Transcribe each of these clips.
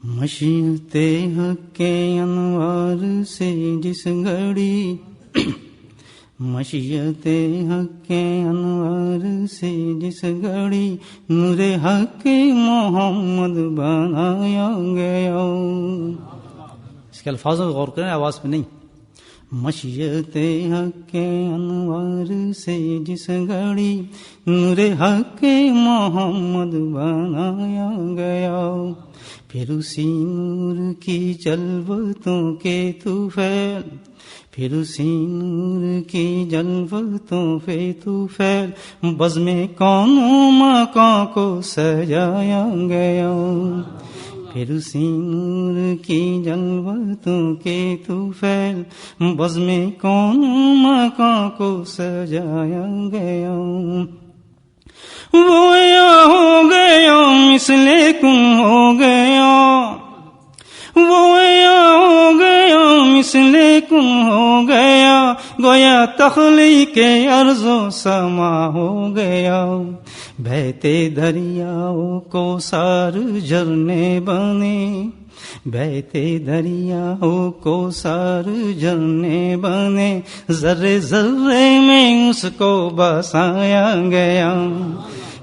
مشیت حق کے انوار سے جس گھڑی مشیت حق کے انوار سے جس گھڑی نور حق محمد بنایا گیا. اس کے الفاظوں میں غور کریں، آواز پہ نہیں. مشیت حق کے انوار سے جس گھڑی نور حق محمد بنایا گیا، پھر اسی نور کی جلوتوں کے طفیل، پھر اسی نور کی جلوتوں پہ طفیل بزم کون و مکان کو سجایا گیا، پھر اسی نور کی جلوتوں کے طفیل بزم کون و مکان کو سجایا گیا. وہ یا ہو گیا مثل کن ہو گیا، وہ یا ہو گیا مثل کن ہو گیا، گویا تخلیق ارض و سما ہو گیا. بہتے دریاؤں کو سار جھرنے بنے، بہتے دریاؤں کو سار جھرنے بنے، ذرے ذرے میں اس کو بسایا گیا.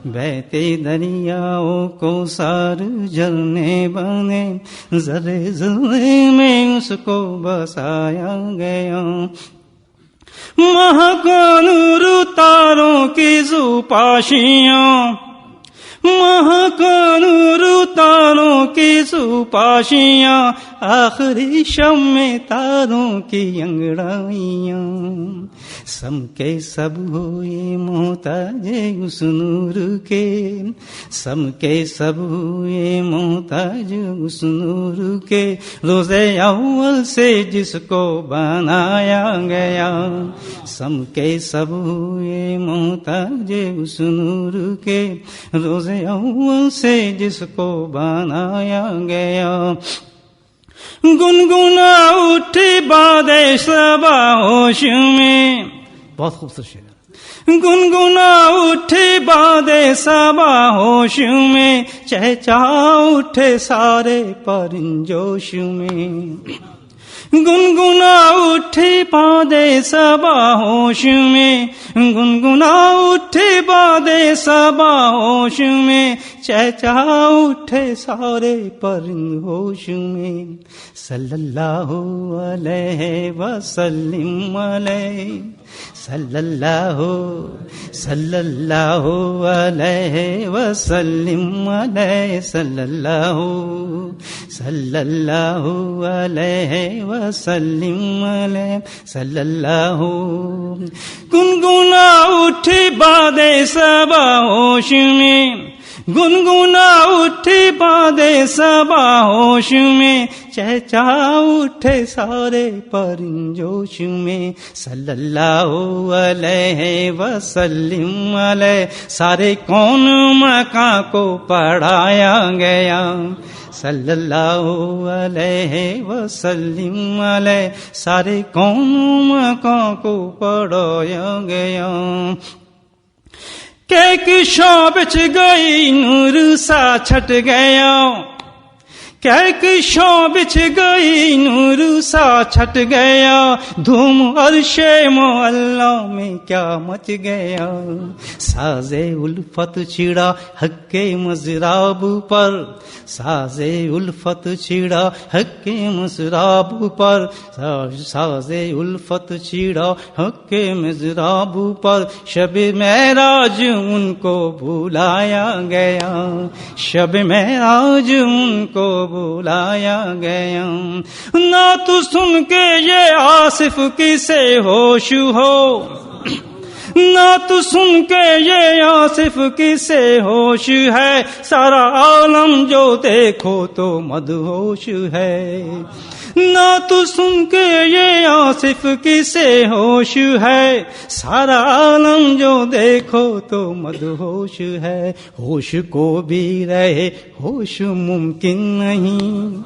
بہتے دریاؤں کو سار جھرنے بنے، ذرے ذرے میں اس کو بسایا گیا. مہکا نور تاروں کی زوپاشیاں، مہکا نور تاروں کی زوپاشیاں، آخری شب میں تاروں کی انگڑائیاں. سم کے سب ہوئے محتاج اس نور کے، سم کے سب ہوئے محتاج اس نور کے، روز اول سے جس کو بنایا گیا. سم کے سب ہوئے محتاج اس نور کے، روز اول سے جس کو بنایا گیا. گنگنا اٹھی باد صبا ہوش میں، بہت خوبصورت شعر ہے. گنگنا اٹھی باد صبا ہوش میں، چہچہا اٹھے سارے پرجوش میں. گنگنا اٹھی باد صبا ہوش میں، گنگنا اٹھی باد صبا ہوش میں، چہچہا اٹھے سارے پرند ہوش میں. صلی اللہ علیہ وسلم علیہ، صلی اللہ علیہ وسلم علیہ، صلی اللہ علیہ وسلم علیہ، صلی اللہ. گنگنا اٹھی باد صبا ہوش میں، گنگنا اٹھی باد صبا ہوش میں، چہچہا اٹھے سارے پرجوش میں. صلی اللہ علیہ وسلم علیہ، سارے کون مکان کو پڑھایا گیا. صلی اللہ علیہ وسلم علیہ، سارے کون مکان کو پڑھایا گیا. کیک شاں بچ گئی نور سا چھٹ گیا، کیک شاں بچ گئی نور سا چھٹ گیا، دھوم عرش معلا میں کیا مچ گیا. ساز الفت چھڑا حق کے مضراب پر، ساز الفت چھڑا حق کے مضراب پر، ساز الفت چھڑا حق کے مضراب پر، شب معراج ان کو بلایا گیا، شب معراج ان کو بلایا گیا. نعت سن کے یہ آصف کسے ہوش ہو، نعت سن کے یہ آصف کسے ہوش ہے، سارا عالم جو دیکھو تو مدہوش ہے. نعت سن کے یہ آصف کسے ہوش ہے، سارا عالم جو دیکھو تو مدہوش ہے. ہوش کو بھی رہے ہوش ممکن نہیں،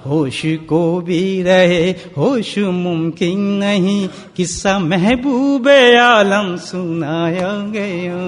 ہوش کو بھی رہے ہوش ممکن نہیں، قصہ محبوب عالم سنایا گیا.